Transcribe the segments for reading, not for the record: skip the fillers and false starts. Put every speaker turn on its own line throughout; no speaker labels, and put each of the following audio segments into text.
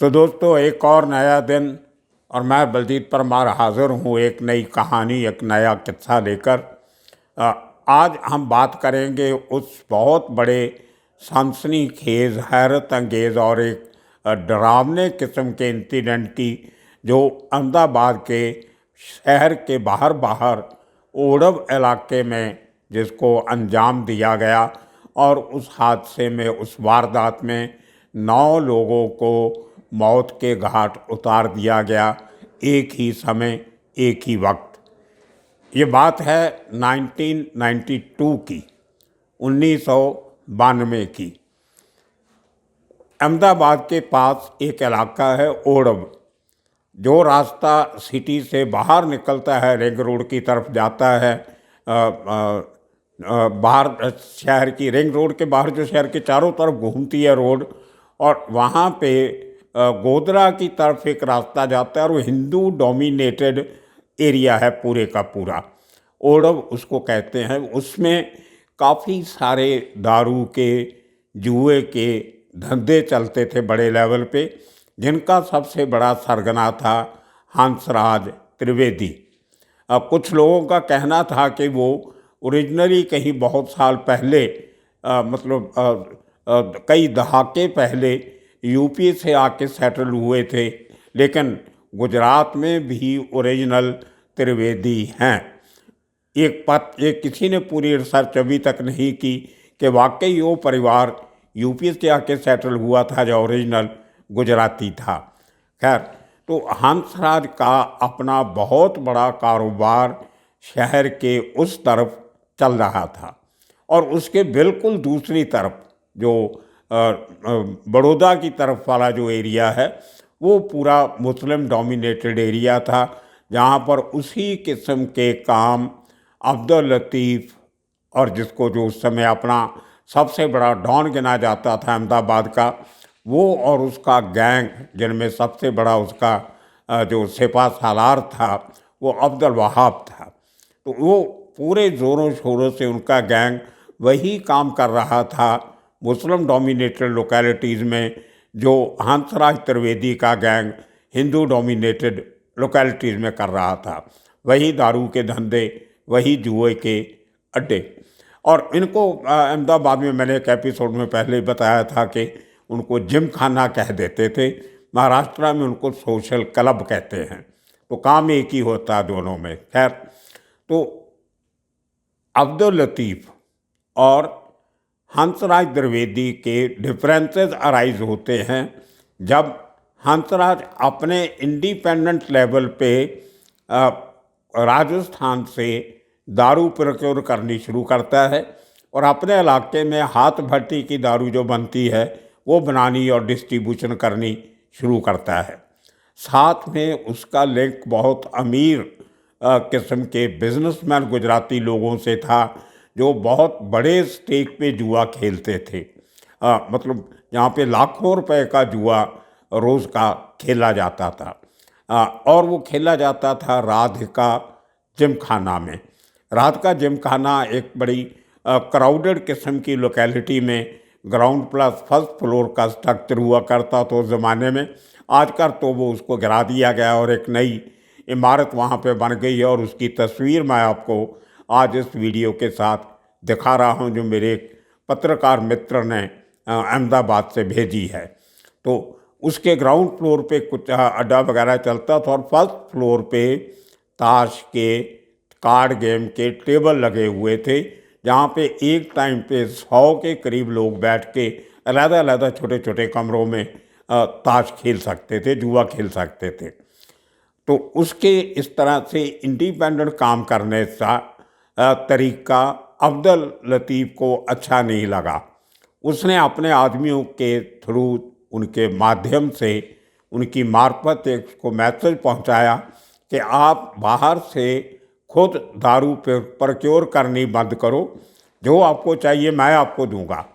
तो दोस्तों, एक और नया दिन और मैं बलजीत परमार हाज़िर हूँ एक नई कहानी, एक नया किस्सा लेकर। अ, आज हम बात करेंगे उस बहुत बड़े सनसनीखेज, हैरत अंगेज़ और एक डरावने किस्म के इंसिडेंट की जो अहमदाबाद के शहर के बाहर बाहर ओडव इलाके में जिसको अंजाम दिया गया। और उस हादसे में, उस वारदात में 9 लोगों को मौत के घाट उतार दिया गया, एक ही समय, एक ही वक्त। ये बात है 1992 की, 1992 की। अहमदाबाद के पास एक इलाका है ओडव, जो रास्ता सिटी से बाहर निकलता है, रिंग रोड की तरफ जाता है। बाहर शहर की रिंग रोड के बाहर जो शहर के चारों तरफ घूमती है रोड, और वहाँ पे गोधरा की तरफ एक रास्ता जाता है और वो हिंदू डोमिनेटेड एरिया है पूरे का पूरा। ओडव उसको कहते हैं। उसमें काफ़ी सारे दारू के, जुए के धंधे चलते थे बड़े लेवल पे, जिनका सबसे बड़ा सरगना था हंसराज त्रिवेदी। अब कुछ लोगों का कहना था कि वो ओरिजिनली कहीं बहुत साल पहले, कई दहाके पहले यूपी से आके सेटल हुए थे, लेकिन गुजरात में भी ओरिजिनल त्रिवेदी हैं। एक किसी ने पूरी रिसर्च अभी तक नहीं की कि वाकई वो परिवार यूपी से आके सेटल हुआ था जो ओरिजिनल गुजराती था। खैर, तो हंसराज का अपना बहुत बड़ा कारोबार शहर के उस तरफ चल रहा था, और उसके बिल्कुल दूसरी तरफ जो बड़ौदा की तरफ वाला जो एरिया है, वो पूरा मुस्लिम डोमिनेटेड एरिया था, जहाँ पर उसी किस्म के काम अब्दुल लतीफ़, और जिसको जो उस समय अपना सबसे बड़ा डॉन गिना जाता था अहमदाबाद का, वो और उसका गैंग, जिनमें सबसे बड़ा उसका जो सिपा सालार था वो अब्दुल वहाब था। तो वो पूरे ज़ोरों शोरों से उनका गैंग वही काम कर रहा था मुस्लिम डोमिनेटेड लोकेलिटीज़ में, जो हंसराज त्रिवेदी का गैंग हिंदू डोमिनेटेड लोकेलिटीज़ में कर रहा था। वही दारू के धंधे, वही जुए के अड्डे। और इनको अहमदाबाद में मैंने एक एपिसोड में पहले बताया था कि उनको जिम खाना कह देते थे, महाराष्ट्र में उनको सोशल क्लब कहते हैं। तो काम एक ही होता है दोनों में। खैर, तो अब्दुल लतीफ़ और हंसराज त्रिवेदी के डिफरेंसेस अराइज होते हैं जब हंसराज अपने इंडिपेंडेंट लेवल पे राजस्थान से दारू प्रोक्योर करनी शुरू करता है, और अपने इलाके में हाथ भट्टी की दारू जो बनती है वो बनानी और डिस्ट्रीब्यूशन करनी शुरू करता है। साथ में उसका लिंक बहुत अमीर किस्म के बिजनेसमैन गुजराती लोगों से था, जो बहुत बड़े स्टेक पे जुआ खेलते थे। मतलब यहाँ पे लाखों रुपए का जुआ रोज़ का खेला जाता था। और वो खेला जाता था राधिका जिम खाना में। राधिका जिम खाना एक बड़ी क्राउडेड किस्म की लोकेलिटी में ग्राउंड प्लस फर्स्ट फ्लोर का स्ट्रक्चर हुआ करता था उस ज़माने में। आजकल तो वो उसको गिरा दिया गया और एक नई इमारत वहाँ पे बन गई है, और उसकी तस्वीर मैं आपको आज इस वीडियो के साथ दिखा रहा हूँ, जो मेरे एक पत्रकार मित्र ने अहमदाबाद से भेजी है। तो उसके ग्राउंड फ्लोर पे कुछ अड्डा वगैरह चलता था, और फर्स्ट फ्लोर पे ताश के, कार्ड गेम के टेबल लगे हुए थे, जहाँ पे एक टाइम पे 100 के करीब लोग बैठ के अलग-अलग छोटे-छोटे कमरों में ताश खेल सकते थे, जुआ खेल सकते थे। तो उसके इस तरह से इंडिपेंडेंट काम करने का तरीका अब्दुल लतीफ़ को अच्छा नहीं लगा। उसने अपने आदमियों के थ्रू, उनके माध्यम से, उनकी मार्फत को मैसेज पहुंचाया कि आप बाहर से खुद दारू प्रोक्योर करनी बंद करो, जो आपको चाहिए मैं आपको दूंगा।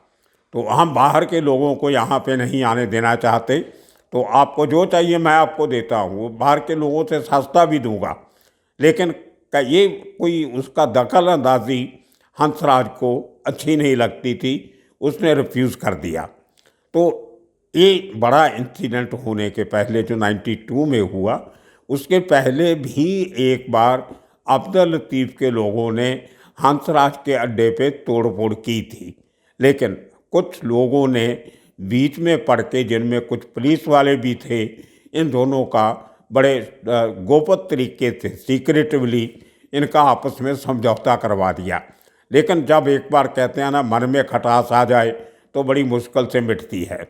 तो हम बाहर के लोगों को यहाँ पे नहीं आने देना चाहते, तो आपको जो चाहिए मैं आपको देता हूँ, बाहर के लोगों से सस्ता भी दूंगा। लेकिन ये कोई उसका दखल अंदाजी हंसराज को अच्छी नहीं लगती थी, उसने रिफ्यूज़ कर दिया। तो ये बड़ा इंसिडेंट होने के पहले जो 92 में हुआ, उसके पहले भी एक बार अब्दुल लतीफ़ के लोगों ने हंसराज के अड्डे पे तोड़-फोड़ की थी। लेकिन कुछ लोगों ने बीच में पड़ के, जिनमें कुछ पुलिस वाले भी थे, इन दोनों का बड़े गोपनीय तरीके से सीक्रेटिवली इनका आपस में समझौता करवा दिया। लेकिन जब एक बार कहते हैं ना, मन में खटास आ जाए तो बड़ी मुश्किल से मिटती है।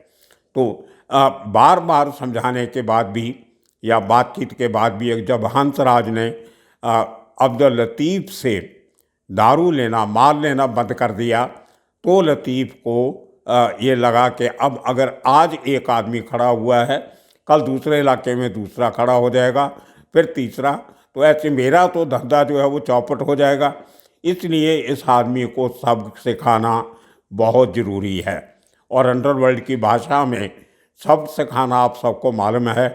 तो बार बार समझाने के बाद भी या बातचीत के बाद भी जब हंसराज ने अब्दुल लतीफ़ से दारू लेना, माल लेना बंद कर दिया, तो लतीफ़ को ये लगा कि अब अगर आज एक आदमी खड़ा हुआ है, कल दूसरे इलाके में दूसरा खड़ा हो जाएगा, फिर तीसरा, तो ऐसे मेरा तो धंधा जो है वो चौपट हो जाएगा। इसलिए इस आदमी को सबक सिखाना बहुत ज़रूरी है। और अंडरवर्ल्ड की भाषा में सबक सिखाना आप सबको मालूम है,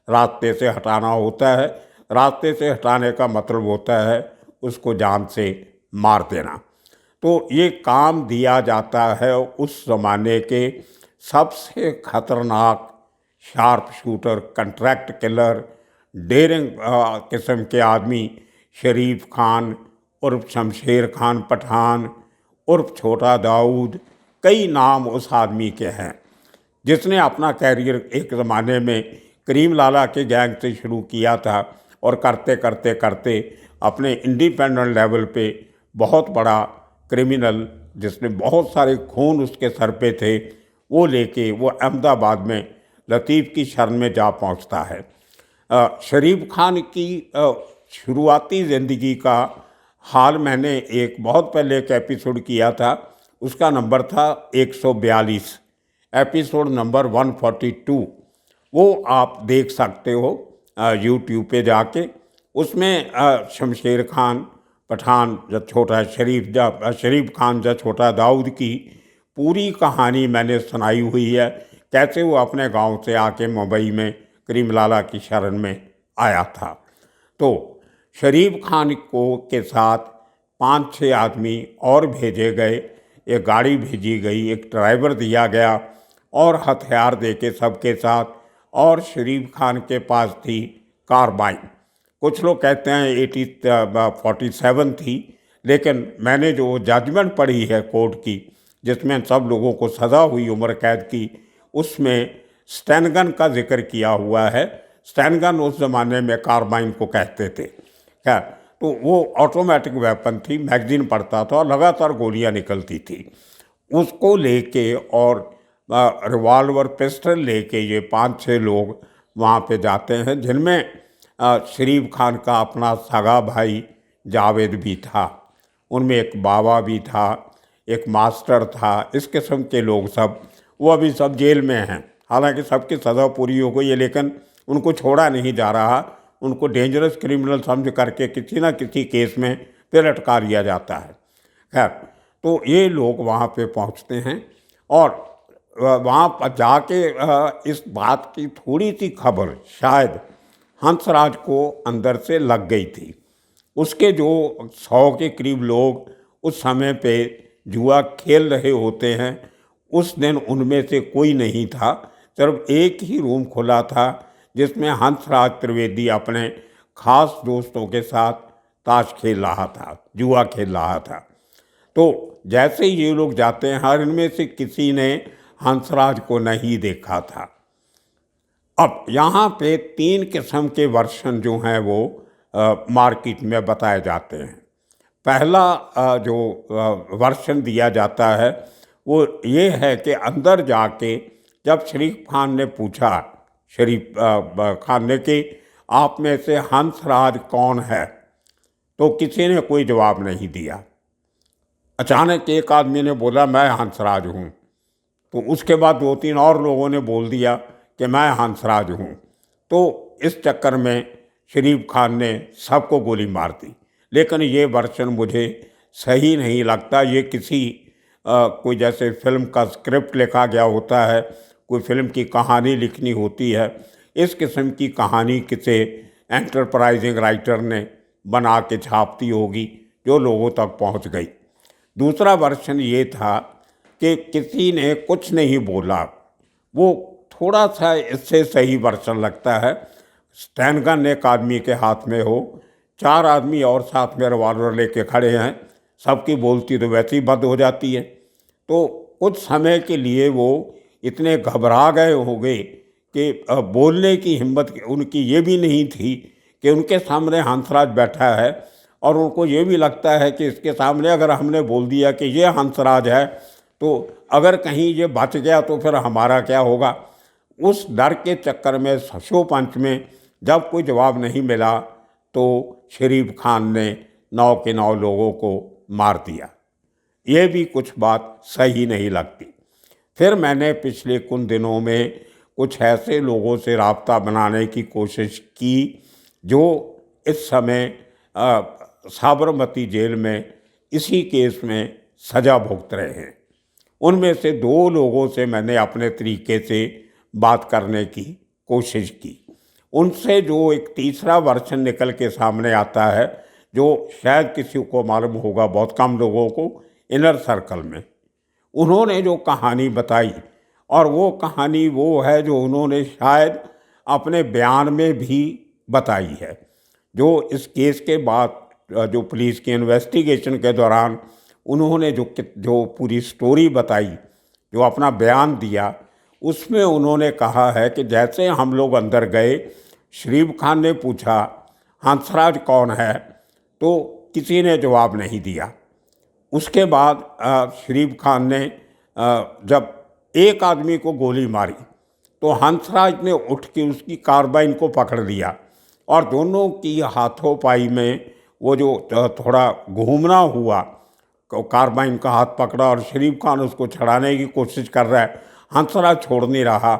रास्ते से हटाना होता है। रास्ते से हटाने का मतलब होता है उसको जान से मार देना। तो ये काम दिया जाता है उस ज़माने के सबसे खतरनाक sharp shooter, contract killer, daring किस्म के आदमी शरीफ खान उर्फ शमशेर खान पठान उर्फ छोटा दाऊद, कई नाम उस आदमी के हैं, जिसने अपना कैरियर एक ज़माने में करीम लाला के गैंग से शुरू किया था और करते करते करते अपने इंडिपेंडेंट लेवल पे बहुत बड़ा क्रिमिनल, जिसने बहुत सारे खून उसके सर पे थे, वो लेके वो अहमदाबाद में लतीफ़ की शरण में जा पहुंचता है। शरीफ खान की शुरुआती ज़िंदगी का हाल मैंने एक बहुत पहले एक एपिसोड किया था, उसका नंबर था 142, एपिसोड नंबर 142। वो आप देख सकते हो यूट्यूब पे जाके। उसमें शमशेर खान पठान जब छोटा शरीफ खान जब छोटा दाऊद की पूरी कहानी मैंने सुनाई हुई है, कैसे वो अपने गांव से आके मुंबई में करीम लाला की शरण में आया था। तो शरीफ खान को के साथ 5-6 आदमी और भेजे गए, एक गाड़ी भेजी गई, एक ड्राइवर दिया गया और हथियार देके सबके साथ, और शरीफ खान के पास थी कारबाइन। कुछ लोग कहते हैं 47 थी, लेकिन मैंने जो जजमेंट पढ़ी है कोर्ट की, जिसमें सब लोगों को सज़ा हुई उम्र कैद की, उसमें स्टैनगन का जिक्र किया हुआ है। स्टैनगन उस ज़माने में कारबाइन को कहते थे। क्या, तो वो ऑटोमेटिक वेपन थी, मैगजीन पड़ता था और लगातार गोलियां निकलती थी। उसको लेके और रिवॉल्वर पिस्टल लेके ये 5-6 लोग वहाँ पे जाते हैं, जिनमें शरीफ खान का अपना सगा भाई जावेद भी था, उनमें एक बाबा भी था, एक मास्टर था। इस किस्म के लोग सब, वो अभी सब जेल में हैं। हालांकि सबकी सज़ा पूरी हो गई है, लेकिन उनको छोड़ा नहीं जा रहा। उनको डेंजरस क्रिमिनल समझ करके किसी न किसी केस में फिर अटका लिया जाता है। खैर, तो ये लोग वहाँ पे पहुँचते हैं और वहाँ पर जाके इस बात की थोड़ी सी खबर शायद हंसराज को अंदर से लग गई थी। उसके जो 100 के करीब लोग उस समय पे जुआ खेल रहे होते हैं, उस दिन उनमें से कोई नहीं था। सिर्फ एक ही रूम खुला था, जिसमें हंसराज त्रिवेदी अपने खास दोस्तों के साथ ताश खेल रहा था, जुआ खेल रहा था। तो जैसे ही ये लोग जाते हैं, हर इनमें से किसी ने हंसराज को नहीं देखा था। अब यहाँ पे 3 किस्म के वर्शन जो हैं वो मार्केट में बताए जाते हैं। पहला जो वर्शन दिया जाता है वो ये है कि अंदर जाके जब शरीफ खान ने पूछा, शरीफ खान ने, कि आप में से हंसराज कौन है, तो किसी ने कोई जवाब नहीं दिया। अचानक एक आदमी ने बोला, मैं हंसराज हूँ। तो उसके बाद 2-3 और लोगों ने बोल दिया कि मैं हंसराज हूँ। तो इस चक्कर में शरीफ खान ने सबको गोली मार दी। लेकिन ये वर्शन मुझे सही नहीं लगता। ये किसी कोई जैसे फिल्म का स्क्रिप्ट लिखा गया होता है, कोई फिल्म की कहानी लिखनी होती है, इस किस्म की कहानी किसी एंटरप्राइजिंग राइटर ने बना के छाप दी होगी, जो लोगों तक पहुंच गई। दूसरा वर्शन ये था कि किसी ने कुछ नहीं बोला, वो थोड़ा सा इससे सही वर्षन लगता है। स्टैनगन एक आदमी के हाथ में हो, 4 आदमी और साथ में रिवॉल्वर लेके खड़े हैं, सबकी बोलती तो वैसे ही बंद हो जाती है। तो कुछ समय के लिए वो इतने घबरा गए होंगे कि बोलने की हिम्मत उनकी ये भी नहीं थी कि उनके सामने हंसराज बैठा है और उनको ये भी लगता है कि इसके सामने अगर हमने बोल दिया कि ये हंसराज है तो अगर कहीं ये बच गया तो फिर हमारा क्या होगा। उस डर के चक्कर में शो पंच में जब कोई जवाब नहीं मिला तो शरीफ खान ने 9 के 9 लोगों को मार दिया। ये भी कुछ बात सही नहीं लगती। फिर मैंने पिछले कुछ दिनों में कुछ ऐसे लोगों से राब्ता बनाने की कोशिश की जो इस समय साबरमती जेल में इसी केस में सज़ा भुगत रहे हैं। उनमें से 2 लोगों से मैंने अपने तरीके से बात करने की कोशिश की। उनसे जो एक तीसरा वर्जन निकल के सामने आता है जो शायद किसी को मालूम होगा, बहुत कम लोगों को, इनर सर्कल में उन्होंने जो कहानी बताई, और वो कहानी वो है जो उन्होंने शायद अपने बयान में भी बताई है। जो इस केस के बाद जो पुलिस की इन्वेस्टिगेशन के दौरान उन्होंने जो पूरी स्टोरी बताई, जो अपना बयान दिया, उसमें उन्होंने कहा है कि जैसे हम लोग अंदर गए, शरीफ खान ने पूछा हंसराज कौन है, तो किसी ने जवाब नहीं दिया। उसके बाद शरीफ खान ने जब एक आदमी को गोली मारी तो हंसराज ने उठ के उसकी कार्बाइन को पकड़ लिया और दोनों की हाथों पाई में वो जो थोड़ा घूमना हुआ, कार्बाइन का हाथ पकड़ा और शरीफ खान उसको छड़ाने की कोशिश कर रहा है, हंसराज छोड़ नहीं रहा,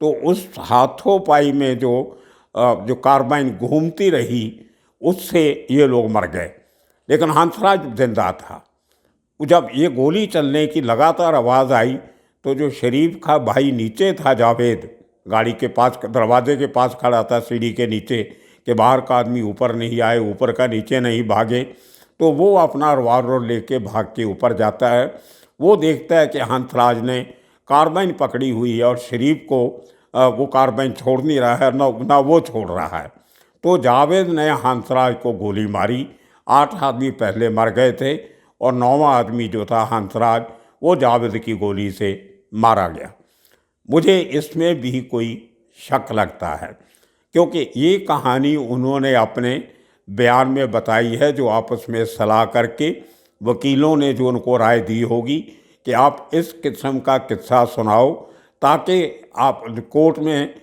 तो उस हाथों पाई में जो कार्बाइन घूमती रही उससे ये लोग मर गए, लेकिन हंसराज जिंदा था। जब ये गोली चलने की लगातार आवाज़ आई तो जो शरीफ का भाई नीचे था, जावेद, गाड़ी के पास, दरवाजे के पास खड़ा था सीढ़ी के नीचे, कि बाहर का आदमी ऊपर नहीं आए, ऊपर का नीचे नहीं भागे, तो वो अपना रिवॉल्वर लेके भाग के ऊपर जाता है। वो देखता है कि हंसराज ने कार्बाइन पकड़ी हुई है और शरीफ को वो कार्बाइन छोड़ नहीं रहा है, ना वो छोड़ रहा है। तो जावेद ने हंसराज को गोली मारी। 8 आदमी पहले मर गए थे और 9वां आदमी जो था हंसराज, वो जावेद की गोली से मारा गया। मुझे इसमें भी कोई शक लगता है क्योंकि ये कहानी उन्होंने अपने बयान में बताई है, जो आपस में सलाह करके वकीलों ने जो उनको राय दी होगी कि आप इस किस्म का किस्सा सुनाओ ताकि आप कोर्ट में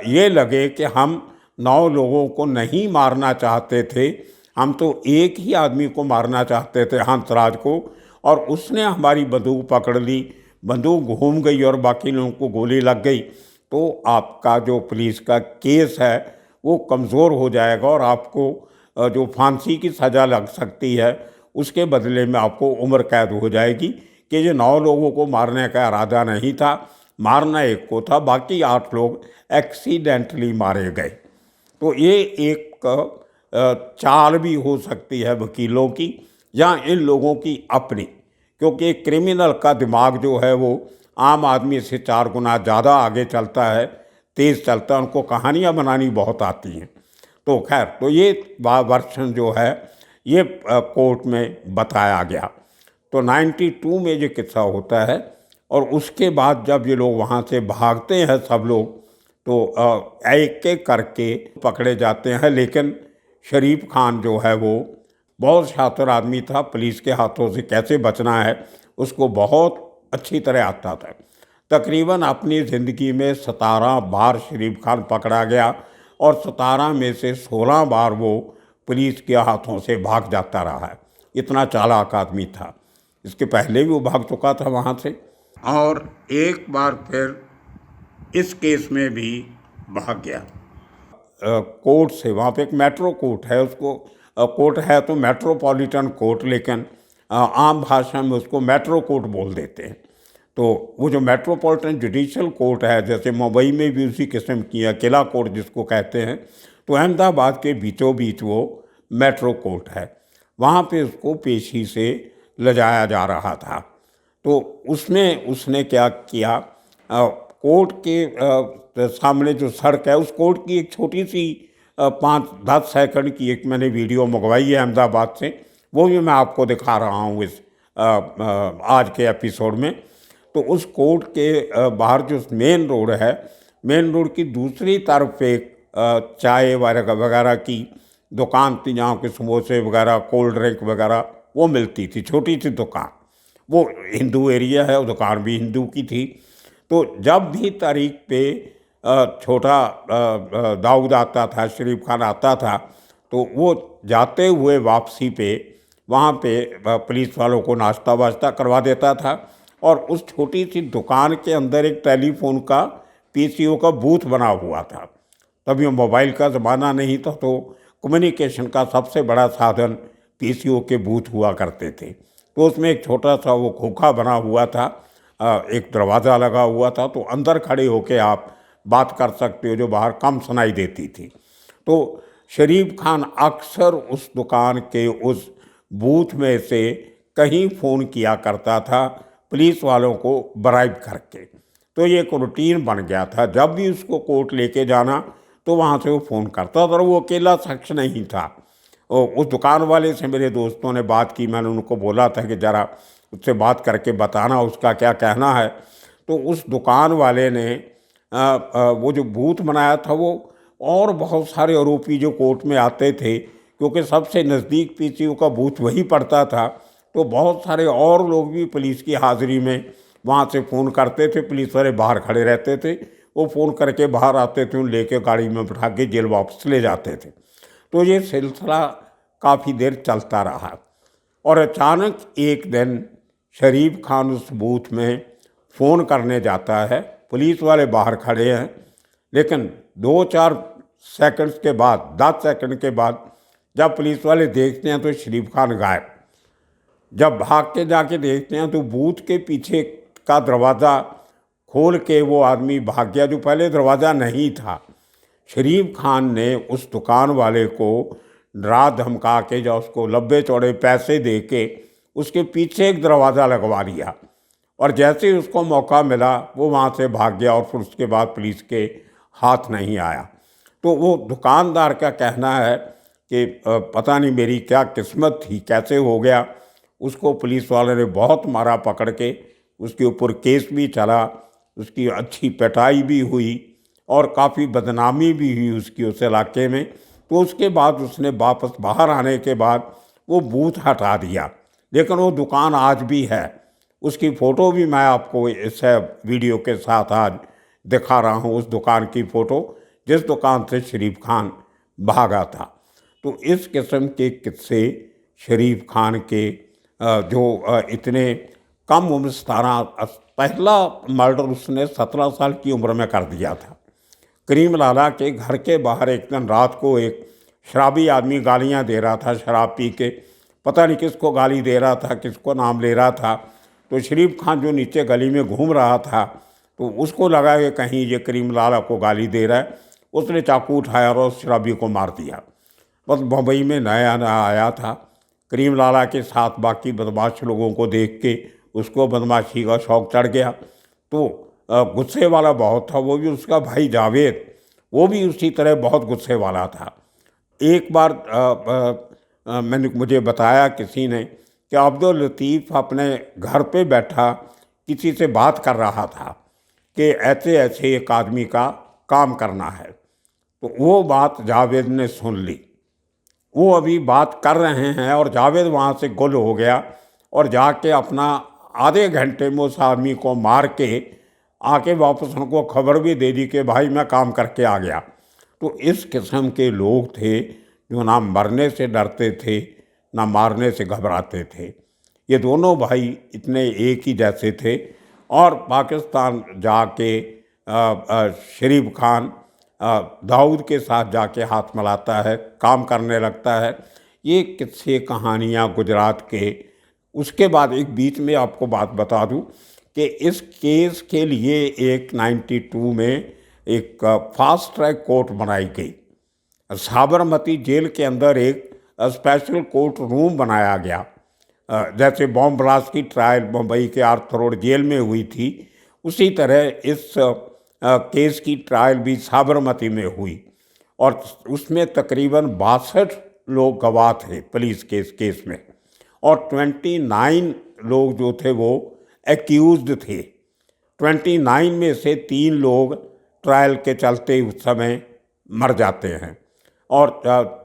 ये लगे कि हम 9 लोगों को नहीं मारना चाहते थे, हम तो एक ही आदमी को मारना चाहते थे, हंसराज को, और उसने हमारी बंदूक पकड़ ली, बंदूक घूम गई और बाकी लोगों को गोली लग गई, तो आपका जो पुलिस का केस है वो कमज़ोर हो जाएगा और आपको जो फांसी की सज़ा लग सकती है उसके बदले में आपको उम्र कैद हो जाएगी कि ये 9 लोगों को मारने का इरादा नहीं था, मारना एक को था, बाकी 8 लोग एक्सीडेंटली मारे गए। तो ये एक चाल भी हो सकती है वकीलों की या इन लोगों की अपनी, क्योंकि क्रिमिनल का दिमाग जो है वो आम आदमी से 4 गुना ज़्यादा आगे चलता है, तेज़ चलता है, उनको कहानियाँ बनानी बहुत आती हैं। तो खैर, तो ये वर्षन जो है ये कोर्ट में बताया गया। तो 92 में ये किस्सा होता है और उसके बाद जब ये लोग वहाँ से भागते हैं सब लोग, तो एक एक करके पकड़े जाते हैं, लेकिन शरीफ खान जो है वो बहुत शातिर आदमी था, पुलिस के हाथों से कैसे बचना है उसको बहुत अच्छी तरह आता था। तकरीबन अपनी ज़िंदगी में 17 बार शरीफ खान पकड़ा गया और 17 में से 16 बार वो पुलिस के हाथों से भाग जाता रहा है। इतना चालाक आदमी था। इसके पहले भी वो भाग चुका था वहाँ से और एक बार फिर इस केस में भी भाग गया कोर्ट से। वहाँ पे एक मेट्रो कोर्ट है, उसको कोर्ट है तो मेट्रोपॉलिटन कोर्ट, लेकिन आम भाषा में उसको मेट्रो कोर्ट बोल देते हैं। तो वो जो मेट्रोपॉलिटन जुडिशल कोर्ट है, जैसे मुंबई में भी उसी किस्म की है, किला कोर्ट जिसको कहते हैं, तो अहमदाबाद के बीचों बीच वो मेट्रो कोर्ट है। वहाँ पे उसको पेशी से ले जाया जा रहा था। तो उसमें उसने क्या किया, कोर्ट के सामने जो सड़क है, उस कोर्ट की एक छोटी सी 5-10 सेकंड की एक मैंने वीडियो मंगवाई है अहमदाबाद से, वो भी मैं आपको दिखा रहा हूँ इस आज के एपिसोड में। तो उस कोर्ट के बाहर जो मेन रोड है, मेन रोड की दूसरी तरफ एक चाय वगैरह की दुकान थी, जहाँ के समोसे वगैरह, कोल्ड ड्रिंक वगैरह वो मिलती थी, छोटी सी दुकान। वो हिंदू एरिया है और दुकान भी हिंदू की थी। तो जब भी तारीख पे छोटा दाऊद आता था, शरीफ खान आता था, तो वो जाते हुए वापसी पे वहाँ पे पुलिस वालों को नाश्ता वाश्ता करवा देता था। और उस छोटी सी दुकान के अंदर एक टेलीफोन का पीसीओ का बूथ बना हुआ था। तभी मोबाइल का ज़माना नहीं था, तो कम्युनिकेशन का सबसे बड़ा साधन पीसीओ के बूथ हुआ करते थे। तो उसमें एक छोटा सा वो खोखा बना हुआ था, एक दरवाज़ा लगा हुआ था, तो अंदर खड़े होकर आप बात कर सकते हो, जो बाहर कम सुनाई देती थी। तो शरीफ खान अक्सर उस दुकान के उस बूथ में से कहीं फ़ोन किया करता था पुलिस वालों को ब्राइब करके। तो ये एक रूटीन बन गया था, जब भी उसको कोर्ट लेके जाना तो वहाँ से वो फ़ोन करता था। और वो अकेला शख्स नहीं था, उस दुकान वाले से मेरे दोस्तों ने बात की, मैंने उनको बोला था कि ज़रा उससे बात करके बताना उसका क्या कहना है। तो उस दुकान वाले ने वो जो बूथ बनाया था, वो और बहुत सारे आरोपी जो कोर्ट में आते थे, क्योंकि सबसे नज़दीक पीसीओ का बूथ वही पड़ता था, तो बहुत सारे और लोग भी पुलिस की हाज़िरी में वहाँ से फ़ोन करते थे। पुलिस वाले बाहर खड़े रहते थे, वो फ़ोन करके बाहर आते थे, उन लेके गाड़ी में बिठा के जेल वापस ले जाते थे। तो ये सिलसिला काफ़ी देर चलता रहा। और अचानक एक दिन शरीफ खान उस बूथ में फ़ोन करने जाता है, पुलिस वाले बाहर खड़े हैं, लेकिन 2-4 सेकंड्स के बाद, 10 सेकंड के बाद जब पुलिस वाले देखते हैं तो शरीफ खान गायब। जब भाग के जाके देखते हैं तो बूथ के पीछे का दरवाज़ा खोल के वो आदमी भाग गया, जो पहले दरवाज़ा नहीं था। शरीफ खान ने उस दुकान वाले को डरा धमका के, या उसको लंबे चौड़े पैसे दे के उसके पीछे एक दरवाज़ा लगवा दिया। और जैसे ही उसको मौका मिला वो वहाँ से भाग गया, और फिर उसके बाद पुलिस के हाथ नहीं आया। तो वो दुकानदार का कहना है कि पता नहीं मेरी क्या किस्मत थी, कैसे हो गया। उसको पुलिस वाले ने बहुत मारा पकड़ के, उसके ऊपर केस भी चला, उसकी अच्छी पिटाई भी हुई और काफ़ी बदनामी भी हुई उसकी उस इलाके में। तो उसके बाद उसने वापस बाहर आने के बाद वो बूथ हटा दिया, लेकिन वो दुकान आज भी है। उसकी फ़ोटो भी मैं आपको इस वीडियो के साथ आज दिखा रहा हूँ, उस दुकान की फ़ोटो जिस दुकान से शरीफ खान भागा था। तो इस किस्म के किस्से शरीफ खान के जो इतने कम उम्र 17, पहला मर्डर उसने 17 साल की उम्र में कर दिया था। करीम लाला के घर के बाहर एक दिन रात को एक शराबी आदमी गालियां दे रहा था, शराब पी के, पता नहीं किसको गाली दे रहा था, किसको नाम ले रहा था। तो शरीफ खान जो नीचे गली में घूम रहा था, तो उसको लगा कि कहीं ये करीम लाला को गाली दे रहा है। उसने चाकू उठाया और उस शराबी को मार दिया। बस बम्बई में नया नया आया था, करीम लाला के साथ बाकी बदमाश लोगों को देख के उसको बदमाशी का शौक़ चढ़ गया। तो गुस्से वाला बहुत था। वो भी उसका भाई जावेद, वो भी उसी तरह बहुत गुस्से वाला था। एक बार मुझे बताया किसी ने कि अब्दुल लतीफ़ अपने घर पे बैठा किसी से बात कर रहा था कि ऐसे ऐसे एक आदमी का काम करना है। तो वो बात जावेद ने सुन ली। वो अभी बात कर रहे हैं और जावेद वहाँ से गुल हो गया और जाके अपना आधे घंटे में उस आदमी को मार के आके वापस उनको खबर भी दे दी कि भाई मैं काम करके आ गया। तो इस किस्म के लोग थे जो ना मरने से डरते थे ना मारने से घबराते थे। ये दोनों भाई इतने एक ही जैसे थे। और पाकिस्तान जाके शरीफ खान दाऊद के साथ जाके हाथ मिलाता है, काम करने लगता है। ये किस्से कहानियाँ गुजरात के। उसके बाद एक बीच में आपको बात बता दूं कि इस केस के लिए एक 92 में एक फास्ट ट्रैक कोर्ट बनाई गई। साबरमती जेल के अंदर एक स्पेशल कोर्ट रूम बनाया गया। जैसे बॉम्ब ब्लास्ट की ट्रायल मुंबई के आर्थर रोड जेल में हुई थी, उसी तरह इस केस की ट्रायल भी साबरमती में हुई और उसमें तकरीबन 62 लोग गवाह थे पुलिस केस में, और 29 लोग जो थे वो एक्यूज्ड थे। 29 में से 3 लोग ट्रायल के चलते उस समय मर जाते हैं और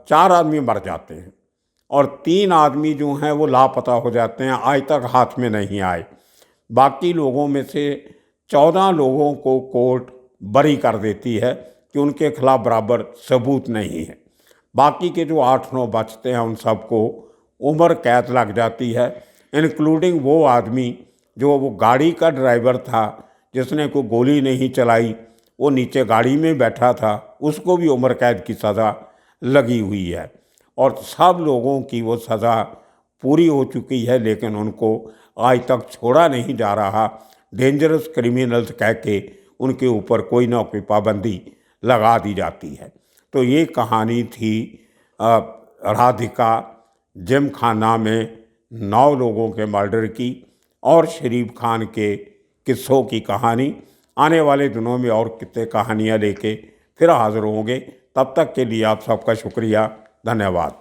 4 आदमी मर जाते हैं और 3 आदमी जो हैं वो लापता हो जाते हैं, आज तक हाथ में नहीं आए। बाकी लोगों में से 14 लोगों को कोर्ट बरी कर देती है कि उनके खिलाफ बराबर सबूत नहीं है। बाकी के जो 8-9 बचते हैं उन सबको उम्र कैद लग जाती है, इंक्लूडिंग वो आदमी जो वो गाड़ी का ड्राइवर था जिसने कोई गोली नहीं चलाई, वो नीचे गाड़ी में बैठा था, उसको भी उम्र कैद की सज़ा लगी हुई है। और सब लोगों की वो सज़ा पूरी हो चुकी है, लेकिन उनको आज तक छोड़ा नहीं जा रहा। डेंजरस क्रिमिनल्स कह के उनके ऊपर कोई ना कोई पाबंदी लगा दी जाती है। तो ये कहानी थी राधिका जिम खाना में 9 लोगों के मर्डर की और शरीफ खान के किस्सों की कहानी। आने वाले दिनों में और कितने कहानियाँ लेके फिर हाज़िर होंगे। तब तक के लिए आप सबका शुक्रिया, धन्यवाद।